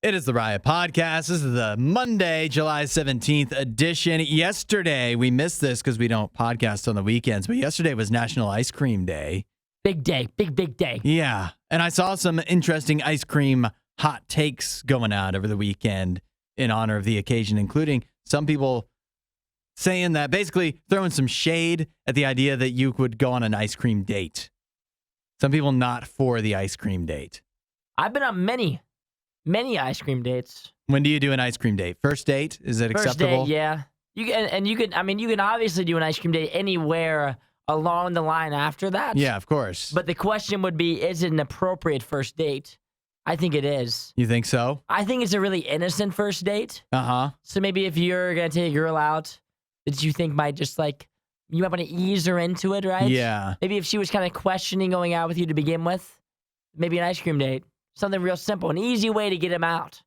It is the Riot Podcast. This is the Monday, July 17th edition. Yesterday, we missed this because we don't podcast on the weekends, but yesterday was National Ice Cream Day. Big day. Big day. Yeah. And I saw some interesting ice cream hot takes going out over the weekend in honor of the occasion, including some people saying that, basically throwing some shade at the idea that you would go on an ice cream date. Some people not for the ice cream date. I've been on many ice cream dates. When do you do an ice cream date? First date? Is it acceptable? First date, yeah. You can obviously do an ice cream date anywhere along the line after that. Yeah, of course. But the question would be, is it an appropriate first date? I think it is. You think so? I think it's a really innocent first date. Uh-huh. So maybe if you're going to take a girl out that you think might just you might want to ease her into it, right? Yeah. Maybe if she was kind of questioning going out with you to begin with, maybe an ice cream date. Something real simple, an easy way to get him out.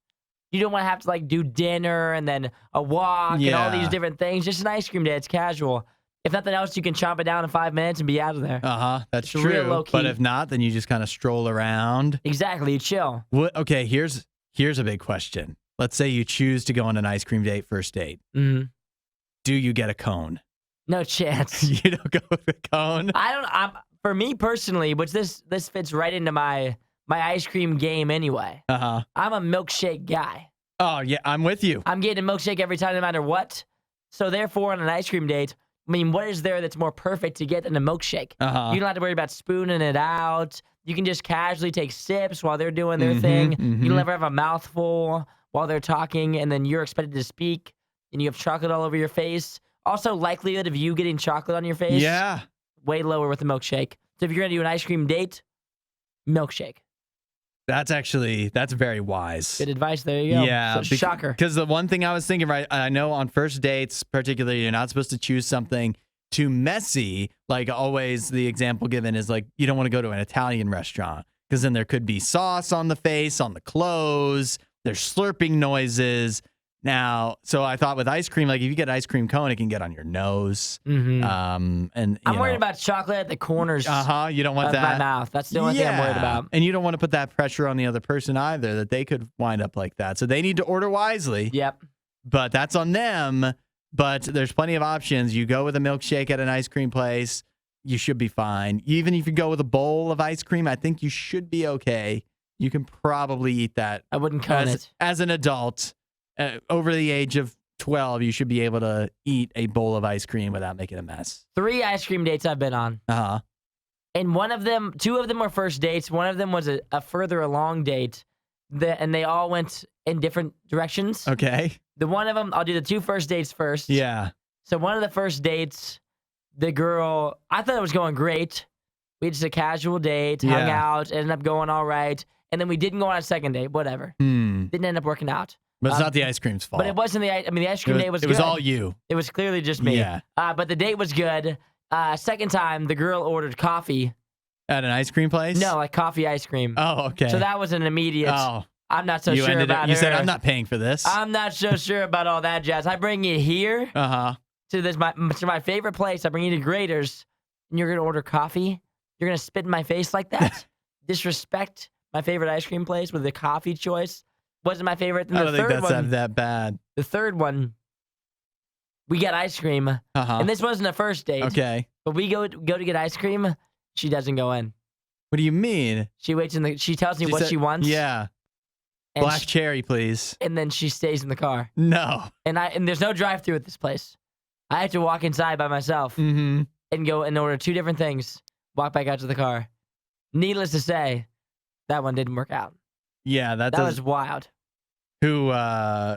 You don't want to have to do dinner and then a walk and all these different things. Just an ice cream day. It's casual. If nothing else, you can chomp it down in 5 minutes and be out of there. Uh-huh. That's it's true. Real low key. But if not, then you just kind of stroll around. Exactly. You chill. Okay, here's a big question. Let's say you choose to go on an ice cream date, first date. Mm-hmm. Do you get a cone? No chance. You don't go with a cone? For me personally, which this fits right into my ice cream game anyway. Uh-huh. I'm a milkshake guy. Oh, yeah, I'm with you. I'm getting a milkshake every time, no matter what. So therefore, on an ice cream date, what is there that's more perfect to get than a milkshake? Uh-huh. You don't have to worry about spooning it out. You can just casually take sips while they're doing their thing. Mm-hmm. You don't ever have a mouthful while they're talking, and then you're expected to speak, and you have chocolate all over your face. Also, likelihood of you getting chocolate on your face, Yeah. way lower with a milkshake. So if you're going to do an ice cream date, milkshake. That's very wise. Good advice. There you go. Yeah. So, shocker. Because the one thing I was thinking, right, I know on first dates, particularly, you're not supposed to choose something too messy. Like always, the example given is you don't want to go to an Italian restaurant because then there could be sauce on the face, on the clothes. There's slurping noises. Now, so I thought with ice cream, if you get ice cream cone, it can get on your nose. Mm-hmm. And I'm worried about chocolate at the corners. You don't want of that. my mouth. That's the only thing I'm worried about. And you don't want to put that pressure on the other person either, that they could wind up like that. So they need to order wisely. Yep. But that's on them. But there's plenty of options. You go with a milkshake at an ice cream place, you should be fine. Even if you go with a bowl of ice cream, I think you should be okay. You can probably eat that. I wouldn't cone it. As an adult. Over the age of 12, you should be able to eat a bowl of ice cream without making a mess. 3 ice cream dates I've been on. Uh-huh. And 2 of them were first dates. One of them was a further along date. And they all went in different directions. Okay. The one of them, I'll do the 2 first dates first. Yeah. So one of the first dates, the girl, I thought it was going great. We had just a casual date, hung out, ended up going all right. And then we didn't go on a second date, whatever. Didn't end up working out. But it's not the ice cream's fault. But it wasn't the ice cream date was good. It was all you. It was clearly just me. Yeah. But the date was good. Second time, the girl ordered coffee. At an ice cream place? No, coffee ice cream. Oh, okay. So that was an immediate, I'm not so sure about You her. said, I'm not paying for this. I'm not so sure about all that jazz. I bring you here to my favorite place. I bring you to Grader's, and you're going to order coffee? You're going to spit in my face like that? Disrespect my favorite ice cream place with the coffee choice? Wasn't my favorite. And I don't think that's that bad. The third one, we get ice cream, and this wasn't a first date. Okay. But we go to get ice cream. She doesn't go in. What do you mean? She waits she tells me what she wants. Yeah. Black cherry, please. And then she stays in the car. No. And there's no drive-through at this place. I have to walk inside by myself and go and order 2 different things. Walk back out to the car. Needless to say, that one didn't work out. Yeah, that was wild. Who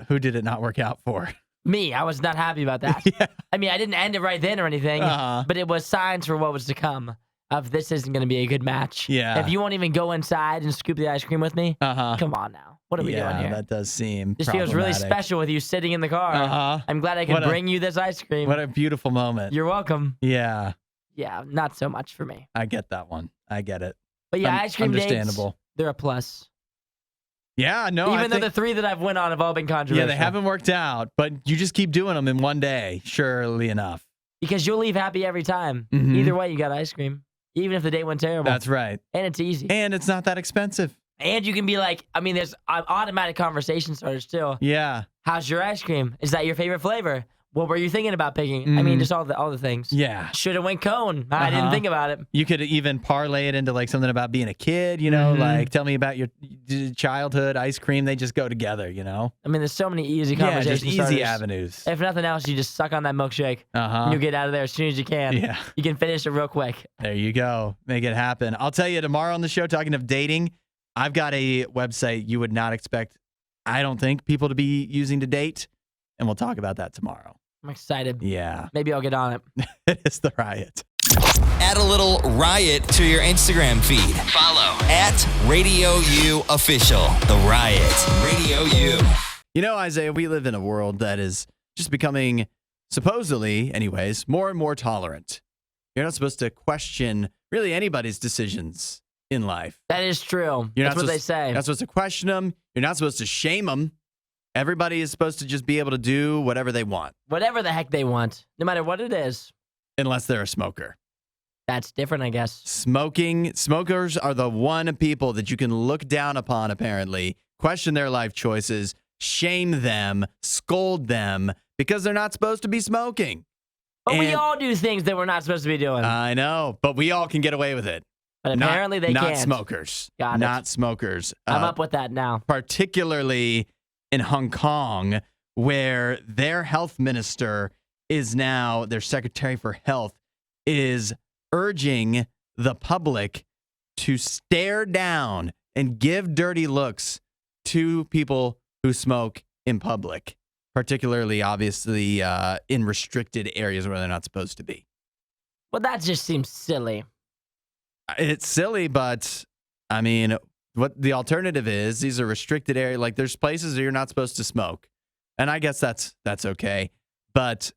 did it not work out for? Me. I was not happy about that. Yeah. I mean, I didn't end it right then or anything, but it was signs for what was to come. Of this isn't going to be a good match. Yeah. If you won't even go inside and scoop the ice cream with me, come on now. What are we doing here? Yeah, that does seem This feels really special with you sitting in the car. I'm glad I can bring you this ice cream. What a beautiful moment. You're welcome. Yeah. Yeah, not so much for me. I get that one. I get it. But yeah, ice cream understandable. Dates, they're a plus. Yeah, no. Even though the 3 that I've went on have all been controversial. Yeah, they haven't worked out, but you just keep doing them in one day, surely enough. Because you'll leave happy every time. Either way, you got ice cream. Even if the date went terrible. That's right. And it's easy. And it's not that expensive. And you can be like, I mean, there's automatic conversation starters too. Yeah. How's your ice cream? Is that your favorite flavor? What were you thinking about picking? I mean, just all the things. Yeah. Should have went cone. I didn't think about it. You could even parlay it into like something about being a kid, like tell me about your childhood ice cream. They just go together, I mean, there's so many easy conversation just starters. easy avenues. If nothing else, you just suck on that milkshake. And you get out of there as soon as you can. Yeah. You can finish it real quick. There you go. Make it happen. I'll tell you tomorrow on the show, talking of dating, I've got a website you would not expect, I don't think, people to be using to date. And we'll talk about that tomorrow. I'm excited. Yeah. Maybe I'll get on it. It is the Riot. Add a little Riot to your Instagram feed. Follow @RadioU Official. The Riot. Radio U. Isaiah, we live in a world that is just becoming, supposedly, anyways, more and more tolerant. You're not supposed to question really anybody's decisions in life. That is true. That's what they say. You're not supposed to question them. You're not supposed to shame them. Everybody is supposed to just be able to do whatever they want. Whatever the heck they want, no matter what it is. Unless they're a smoker. That's different, I guess. Smokers are the one people that you can look down upon, apparently, question their life choices, shame them, scold them, because they're not supposed to be smoking. But we all do things that we're not supposed to be doing. I know, but we all can get away with it. But apparently they can't. Not smokers. Got it. Not smokers. I'm up with that now. Particularly in Hong Kong, where their health minister is now, their secretary for health, is urging the public to stare down and give dirty looks to people who smoke in public, particularly, obviously, in restricted areas where they're not supposed to be. Well, that just seems silly. It's silly, but, I mean, what the alternative is, these are restricted areas. Like, there's places where you're not supposed to smoke. And I guess that's okay. But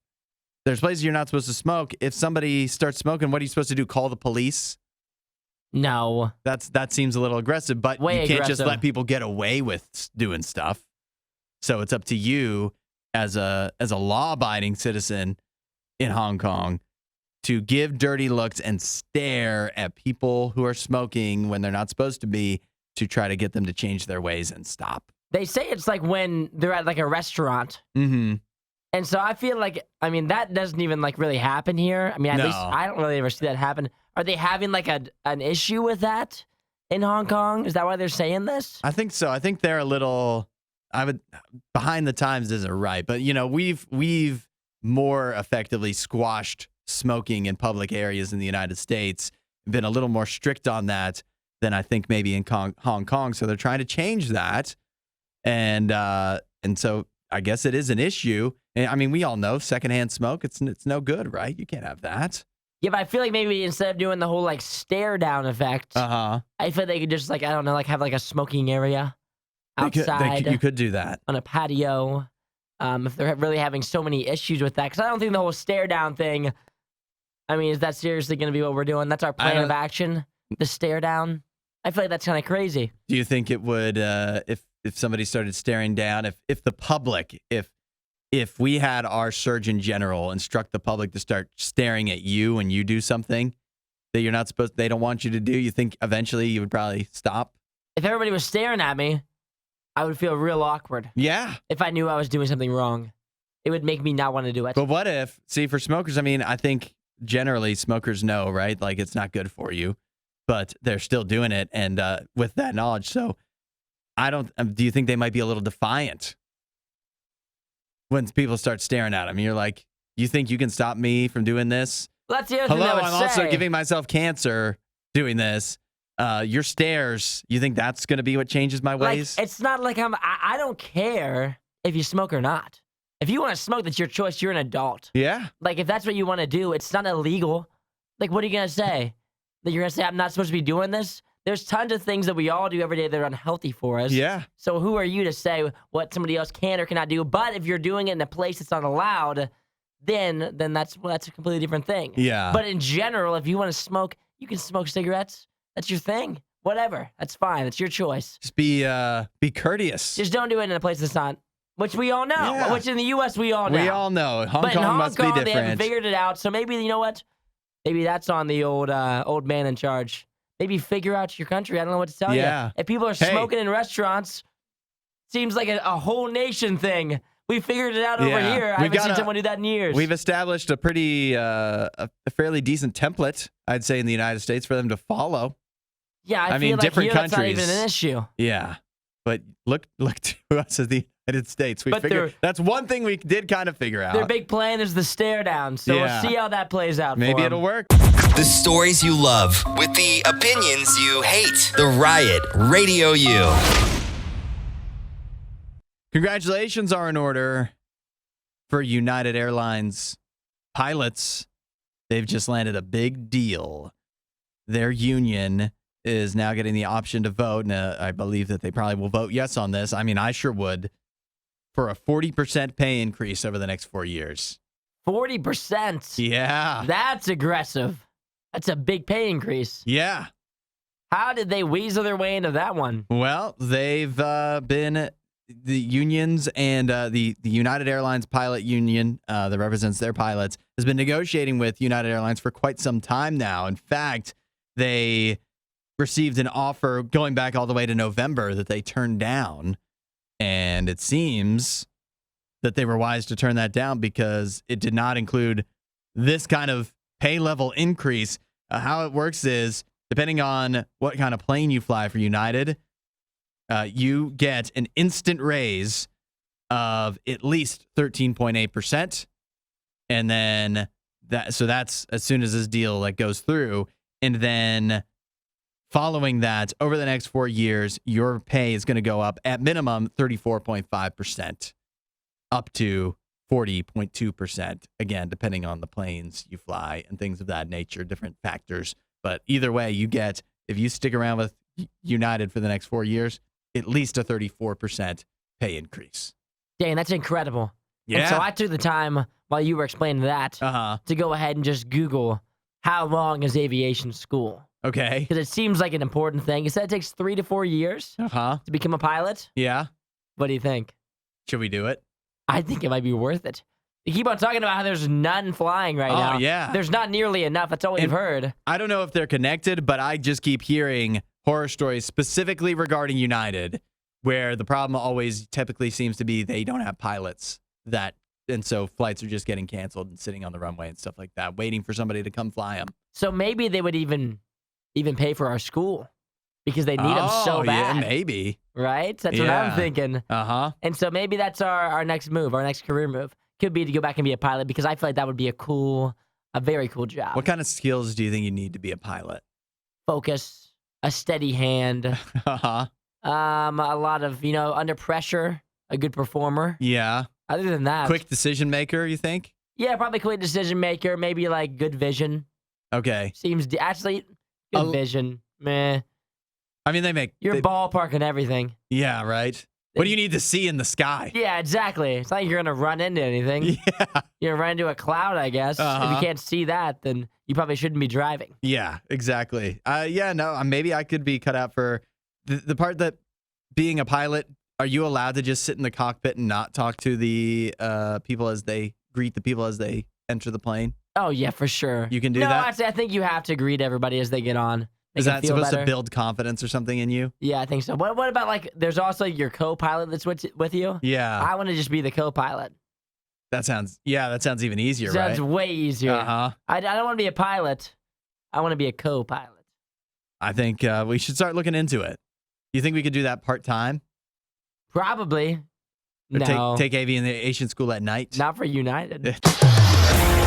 there's places you're not supposed to smoke. If somebody starts smoking, what are you supposed to do? Call the police? No. That seems a little aggressive, but you can't just let people get away with doing stuff. So it's up to you as a law-abiding citizen in Hong Kong to give dirty looks and stare at people who are smoking when they're not supposed to be, to try to get them to change their ways and stop. They say it's like when they're at like a restaurant. Mm-hmm. And so I feel like, I mean, that doesn't even like really happen here. I mean, at least I don't really ever see that happen. Are they having like an issue with that in Hong Kong? Is that why they're saying this? I think so. I think they're a little, behind the times isn't right. But, we've more effectively squashed smoking in public areas in the United States, been a little more strict on that than I think maybe in Hong Kong. So they're trying to change that. And so I guess it is an issue. And I mean, we all know secondhand smoke, it's no good, right? You can't have that. Yeah, but I feel like maybe instead of doing the whole like stare down effect, I feel they could just like, I don't know, like have like a smoking area outside. You could do that. On a patio. If they're really having so many issues with that. Because I don't think the whole stare down thing, I mean, is that seriously going to be what we're doing? That's our plan of action? The stare down? I feel like that's kind of crazy. Do you think it would, if somebody started staring down, if the public, if we had our Surgeon General instruct the public to start staring at you when you do something that you're not supposed, they don't want you to do, you think eventually you would probably stop? If everybody was staring at me, I would feel real awkward. Yeah. If I knew I was doing something wrong, it would make me not want to do it. But what if, see, for smokers, I mean, I think generally smokers know, right? Like, it's not good for you, but they're still doing it. And with that knowledge, so do you think they might be a little defiant when people start staring at them? You're like, you think you can stop me from doing this? Well, that's the other thing I would I'm also giving myself cancer doing this. Your stares, you think that's going to be what changes my ways? Like, it's not like I don't care if you smoke or not. If you want to smoke, that's your choice. You're an adult. Yeah. Like, if that's what you want to do, it's not illegal. Like, what are you going to say? That you're going to say, I'm not supposed to be doing this? There's tons of things that we all do every day that are unhealthy for us. Yeah. So who are you to say what somebody else can or cannot do? But if you're doing it in a place that's not allowed, then that's a completely different thing. Yeah. But in general, if you want to smoke, you can smoke cigarettes. That's your thing. Whatever. That's fine. That's your choice. Just be courteous. Just don't do it in a place that's not, which we all know. Yeah. Which in the U.S. we all know. We all know. Hong Kong must be different. They haven't figured it out. So maybe, you know what? Maybe that's on the old man in charge. maybe figure out your country. I don't know what to tell Yeah. you. If people are smoking in restaurants, seems like a whole nation thing. We figured it out over here. I haven't seen someone do that in years. We've established a pretty, a fairly decent template, I'd say, in the United States for them to follow. Yeah, I feel mean, like different here countries. that's not even an issue. Yeah. But look to us as the United States. We figured that's one thing we did kind of figure out. Their big plan is the stare down. So we'll see how that plays out. Maybe for it'll work. The stories you love with the opinions you hate. The Riot Radio U. Congratulations are in order for United Airlines pilots. They've just landed a big deal. Their union is now getting the option to vote, and I believe that they probably will vote yes on this. I mean, I sure would, for a 40% pay increase over the next 4 years. 40%? Yeah. That's aggressive. That's a big pay increase. Yeah. How did they weasel their way into that one? Well, they've been... The unions and the United Airlines pilot union that represents their pilots has been negotiating with United Airlines for quite some time now. In fact, they received an offer going back all the way to November that they turned down. And it seems that they were wise to turn that down because it did not include this kind of pay level increase. How it works is, depending on what kind of plane you fly for United, you get an instant raise of at least 13.8%. And then that's as soon as this deal goes through. And then following that, over the next 4 years, your pay is going to go up at minimum 34.5% up to 40.2%. Again, depending on the planes you fly and things of that nature, different factors. But either way, you get, if you stick around with United for the next 4 years, at least a 34% pay increase. Dang, that's incredible. Yeah. And so I took the time while you were explaining that to go ahead and just Google how long is aviation school. Okay. Because it seems like an important thing. You said it takes 3 to 4 years to become a pilot. Yeah. What do you think? Should we do it? I think it might be worth it. You keep on talking about how there's none flying right now. Oh, yeah. There's not nearly enough. That's all we've heard. I don't know if they're connected, but I just keep hearing horror stories specifically regarding United, where the problem always typically seems to be they don't have pilots and so flights are just getting canceled and sitting on the runway and stuff like that, waiting for somebody to come fly them. So maybe they would even pay for our school because they need them so bad. Yeah, maybe. Right? That's what I'm thinking. And so maybe that's our next move, our next career move. Could be to go back and be a pilot because I feel like that would be a very cool job. What kind of skills do you think you need to be a pilot? Focus, a steady hand, a lot of, under pressure, a good performer. Yeah. Other than that. Quick decision maker, you think? Yeah, probably quick decision maker, maybe good vision. Okay. Seems, actually, good vision. Meh. I mean, You're ballparking everything. Yeah, right? What do you need to see in the sky? Yeah, exactly. It's not like you're going to run into anything. Yeah. You're going to run into a cloud, I guess. If you can't see that, then you probably shouldn't be driving. Yeah, exactly. Maybe I could be cut out for the part that being a pilot, are you allowed to just sit in the cockpit and not talk to the people as they greet the people as they enter the plane? Oh, yeah, for sure. You can do that? No, actually, I think you have to greet everybody as they get on. Is that supposed to build confidence or something in you? Yeah, I think so. What about there's also your co-pilot that's with you? Yeah. I want to just be the co-pilot. That sounds even easier, Sounds right? way easier. I don't want to be a pilot. I want to be a co-pilot. I think we should start looking into it. Do you think we could do that part-time? Probably. Or No. Take aviation school at night? Not for United.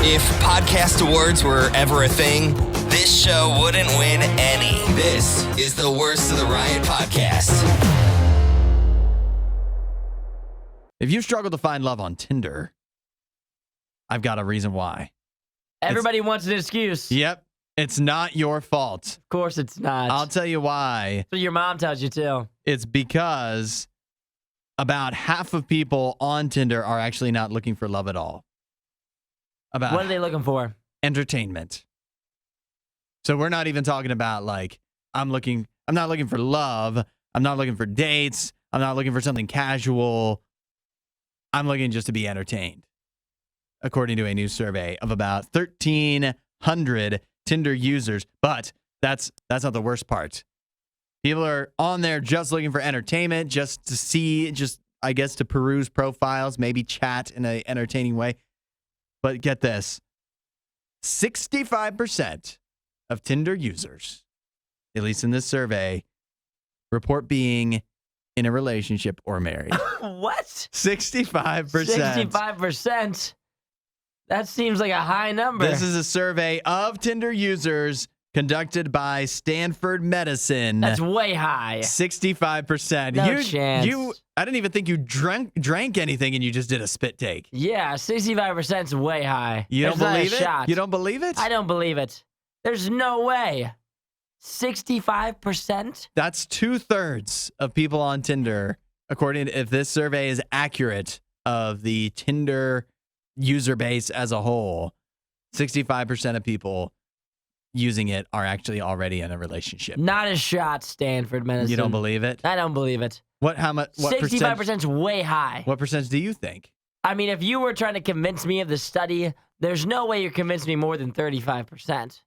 If podcast awards were ever a thing, this show wouldn't win any. This is the Worst of the Riot podcast. If you struggle to find love on Tinder, I've got a reason why. Everybody wants an excuse. Yep. It's not your fault. Of course it's not. I'll tell you why. So your mom tells you too. It's because about half of people on Tinder are actually not looking for love at all. What are they looking for? Entertainment. So we're not even talking about I'm not looking for love. I'm not looking for dates. I'm not looking for something casual. I'm looking just to be entertained. According to a new survey of about 1,300 Tinder users. But That's not the worst part. People are on there just looking for entertainment, just to see, I guess to peruse profiles, maybe chat in an entertaining way. But get this, 65% of Tinder users, at least in this survey, report being in a relationship or married. What? 65%. 65%? That seems like a high number. This is a survey of Tinder users conducted by Stanford Medicine. That's way high. 65%. No chance. I didn't even think you drank anything and you just did a spit take. Yeah, 65% is way high. You don't There's not a believe it? shot. You don't believe it? I don't believe it. There's no way. 65%? That's 2/3 of people on Tinder, according to, if this survey is accurate, of the Tinder user base as a whole. 65% of people using it are actually already in a relationship. Not a shot, Stanford Medicine. You don't believe it? I don't believe it. What 65% is way high. What percentage do you think? I mean, if you were trying to convince me of the study, there's no way you're convincing me more than 35%.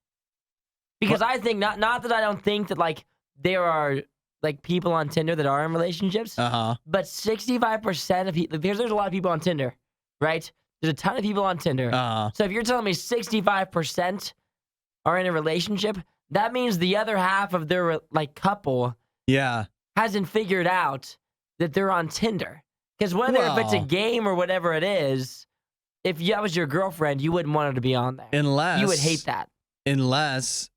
Because I think, not that I don't think that, like, there are, like, people on Tinder that are in relationships, but 65% of people, there's a lot of people on Tinder, right? There's a ton of people on Tinder. So if you're telling me 65% are in a relationship, that means the other half of their, like, couple hasn't figured out that they're on Tinder. Because if it's a game or whatever it is, if that was your girlfriend, you wouldn't want her to be on there. Unless you would hate that. Unless,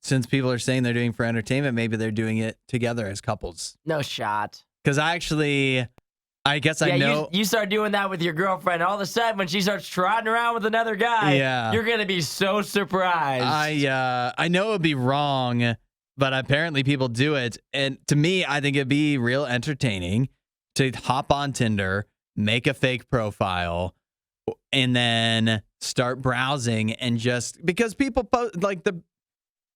since people are saying they're doing it for entertainment, maybe they're doing it together as couples. No shot. Because I guess I know. You start doing that with your girlfriend. All of a sudden, when she starts trotting around with another guy, you're going to be so surprised. I know it would be wrong, but apparently people do it. And to me, I think it'd be real entertaining to hop on Tinder, make a fake profile, and then start browsing and just, because people post, like,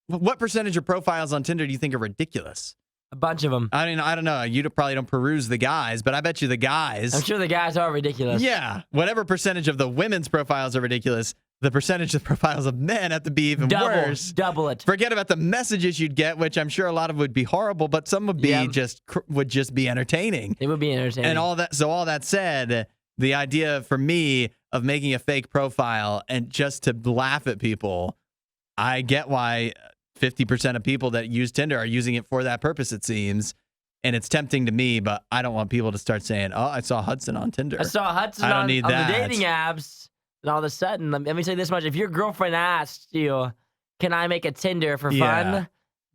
what percentage of profiles on Tinder do you think are ridiculous? A bunch of them. I mean, I don't know. You probably don't peruse the guys, but I bet you the guys. I'm sure the guys are ridiculous. Yeah. Whatever percentage of the women's profiles are ridiculous, the percentage of profiles of men have to be even worse. Double it. Forget about the messages you'd get, which I'm sure a lot of would be horrible, but some would be would just be entertaining. It would be entertaining. And all that said, the idea for me of making a fake profile and just to laugh at people, I get why 50% of people that use Tinder are using it for that purpose, it seems. And it's tempting to me, but I don't want people to start saying, oh, I saw Hudson on Tinder. I saw Hudson on the dating apps. And all of a sudden, let me say this much. If your girlfriend asked you, can I make a Tinder for fun?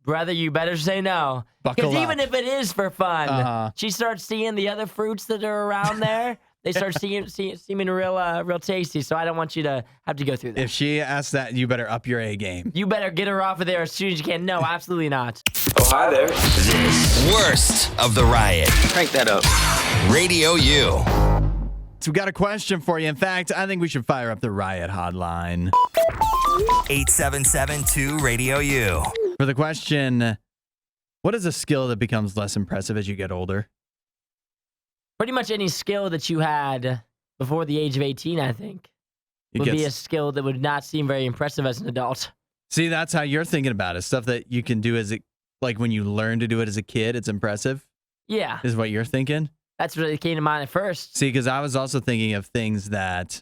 Brother, you better say no. Because even if it is for fun, she starts seeing the other fruits that are around there. They start seeming real tasty, so I don't want you to have to go through that. If she asks that, you better up your A game. You better get her off of there as soon as you can. No, absolutely not. Oh, hi there. Worst of the riot. Crank that up. Radio U. So we got a question for you. In fact, I think we should fire up the riot hotline. 877-2-RADIO-U. For the question, what is a skill that becomes less impressive as you get older? Pretty much any skill that you had before the age of 18, I think, would be a skill that would not seem very impressive as an adult. See, that's how you're thinking about it. Stuff that you can do like when you learn to do it as a kid, it's impressive. Yeah. Is what you're thinking? That's what came to mind at first. See, because I was also thinking of things that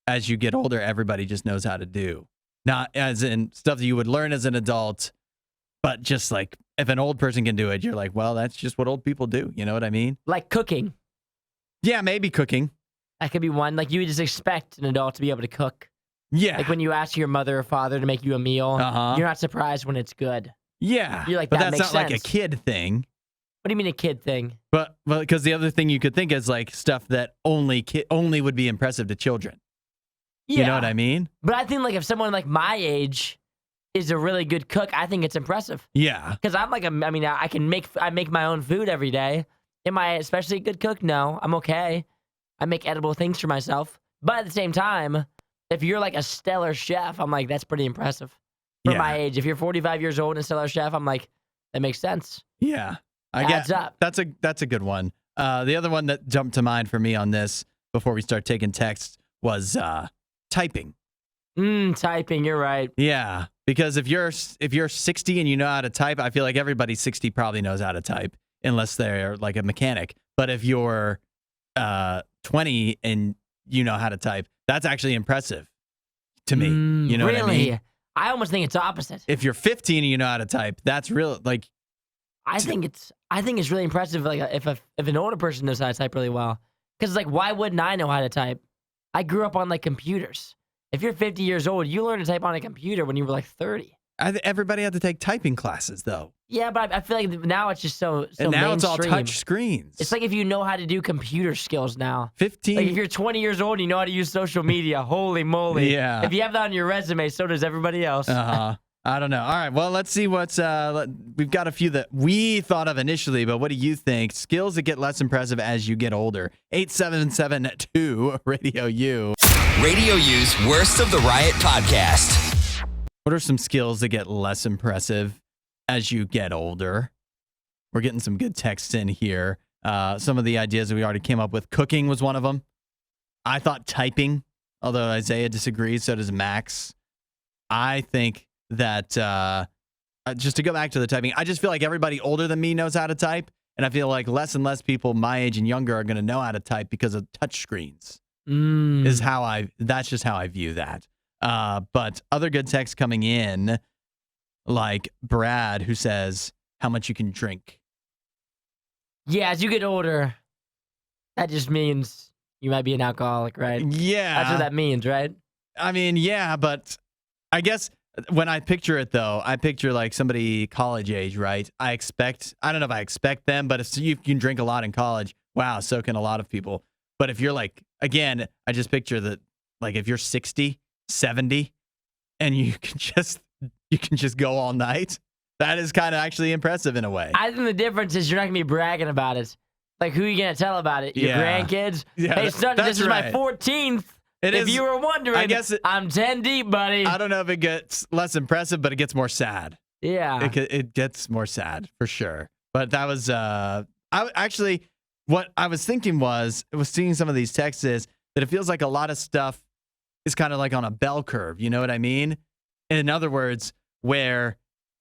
as you get older, everybody just knows how to do. Not as in stuff that you would learn as an adult, but just like if an old person can do it, you're like, well, that's just what old people do. You know what I mean? Like cooking. Yeah, maybe cooking. That could be one. Like you would just expect an adult to be able to cook. Yeah. Like when you ask your mother or father to make you a meal, you're not surprised when it's good. Yeah. You're like, but that that's makes not sense. like a kid thing. What do you mean a kid thing? But because the other thing you could think is like stuff that only would be impressive to children. Yeah. You know what I mean? But I think like if someone like my age is a really good cook, I think it's impressive. Yeah. Because I'm like, I make my own food every day. Am I especially a good cook? No, I'm okay. I make edible things for myself. But at the same time, if you're like a stellar chef, I'm like, that's pretty impressive for my age. If you're 45 years old and a stellar chef, I'm like, that makes sense. Yeah. Adds up. That's a good one. The other one that jumped to mind for me on this before we start taking texts was typing. Typing, you're right. Yeah. Because if you're 60 and you know how to type, I feel like everybody 60 probably knows how to type, unless they're like a mechanic. But if you're 20 and you know how to type, that's actually impressive to me. You know really? what I mean? I almost think it's opposite. If you're 15 and you know how to type, that's real. Like, I think it's really impressive. Like if an older person knows how to type really well, because like why wouldn't I know how to type? I grew up on like computers. If you're 50 years old, you learned to type on a computer when you were like 30. everybody had to take typing classes though. Yeah, but I feel like now it's just so and now mainstream. it's all touch screens. It's like if you know how to do computer skills now. 15. Like if you're 20 years old and you know how to use social media, holy moly. Yeah. If you have that on your resume, so does everybody else. Uh-huh. I don't know. All right, well, let's see what's we've got a few that we thought of initially, but what do you think? Skills that get less impressive as you get older. 8772 Radio U. Radio U's Worst of the Riot podcast. What are some skills that get less impressive as you get older? We're getting some good texts in here. Some of the ideas that we already came up with. Cooking was one of them. I thought typing, although Isaiah disagrees, so does Max. I think that just to go back to the typing, I just feel like everybody older than me knows how to type, and I feel like less and less people my age and younger are going to know how to type because of touch screens. That's just how I view that. But other good texts coming in, like Brad, who says how much you can drink. Yeah, as you get older, that just means you might be an alcoholic, right? Yeah. That's what that means, right? I mean, yeah, but I guess when I picture it, though, I picture like somebody college age, right? I don't know if I expect them, but if you can drink a lot in college, wow, so can a lot of people. But if you're like, again, I just picture that, like if you're 60, 70, and you can just go all night, that is kind of actually impressive in a way. I think the difference is you're not going to be bragging about it. Like, who are you going to tell about it? Your grandkids? Yeah, hey, son, this is my 14th. If you were wondering, I guess I'm 10 deep, buddy. I don't know if it gets less impressive, but it gets more sad. Yeah. It gets more sad, for sure. But that was, what I was thinking was seeing some of these texts is that it feels like a lot of stuff is kind of like on a bell curve. You know what I mean? In other words, where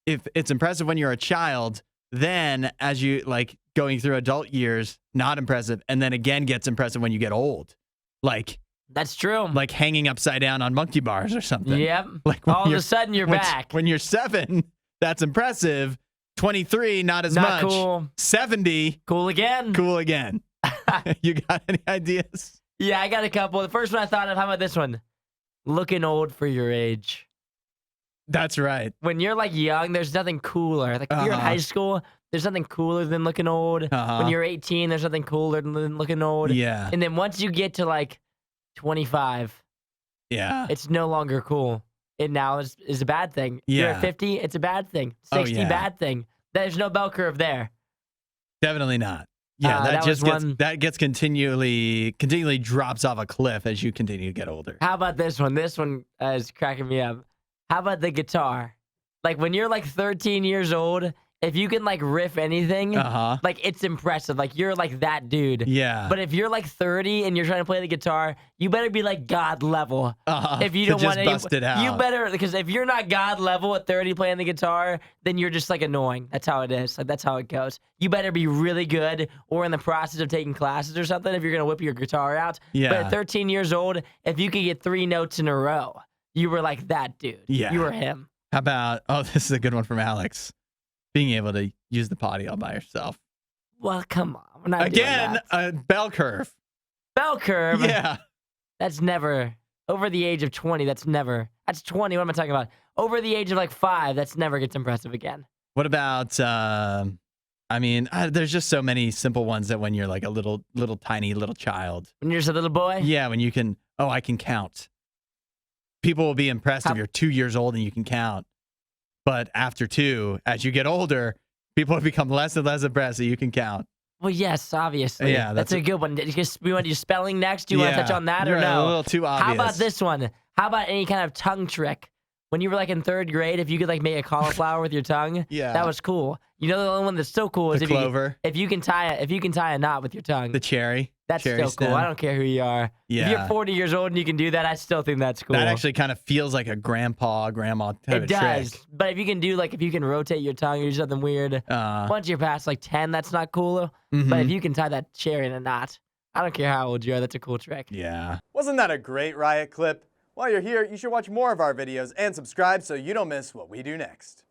if it's impressive when you're a child, then as you like going through adult years, not impressive. And then again gets impressive when you get old. Like, that's true. Like hanging upside down on monkey bars or something. Yep. Like all of a sudden you're back. When you're 7, that's impressive. 23, not as much. Cool. 70, cool again. Cool again. You got any ideas? Yeah, I got a couple. The first one I thought of, how about this one? Looking old for your age. That's right. When you're like young, there's nothing cooler. Like when you're in high school, there's nothing cooler than looking old. When you're 18, there's nothing cooler than looking old. Yeah. And then once you get to like 25, yeah, it's no longer cool. It now is a bad thing. Yeah. You're at 50, it's a bad thing. 60, bad thing. There's no bell curve there. Definitely not. Yeah, that gets continually drops off a cliff as you continue to get older. How about this one? This one is cracking me up. How about the guitar? Like when you're like 13 years old, if you can like riff anything, like it's impressive. Like you're like that dude. Yeah. But if you're like 30 and you're trying to play the guitar, you better be like God level. If you don't want to bust it out. You better, because if you're not God level at 30 playing the guitar, then you're just like annoying. That's how it is. Like that's how it goes. You better be really good or in the process of taking classes or something if you're gonna whip your guitar out. Yeah. But at 13 years old, if you could get 3 notes in a row, you were like that dude. Yeah. You were him. How about, this is a good one from Alex. Being able to use the potty all by yourself. Well, come on. We're not Again, doing that. a bell curve. Bell curve? Yeah. That's never. Over the age of 20, that's never. That's 20. What am I talking about? Over the age of like 5, that's never gets impressive again. What about, there's just so many simple ones that when you're like a little tiny little child. When you're just a little boy? Yeah, when you can, I can count. People will be impressed if you're 2 years old and you can count. But after 2, as you get older, people have become less and less impressed that you can count. Well, yes, obviously. Yeah, that's a good one. We want to do spelling next. Do you want to touch on that or right, no? A little too obvious. How about this one? How about any kind of tongue trick? When you were like in 3rd grade, if you could like make a cauliflower with your tongue, that was cool. You know the only one that's so cool is the clover. if you can tie a knot with your tongue. The cherry. That's cherry still cool. stem. I don't care who you are. Yeah. If you're 40 years old and you can do that, I still think that's cool. That actually kind of feels like a grandma type it of does. trick. But if you can do if you can rotate your tongue or do something weird, once you're past 10, that's not cool. But if you can tie that cherry in a knot, I don't care how old you are, that's a cool trick. Yeah. Wasn't that a great Riot clip? While you're here, you should watch more of our videos and subscribe so you don't miss what we do next.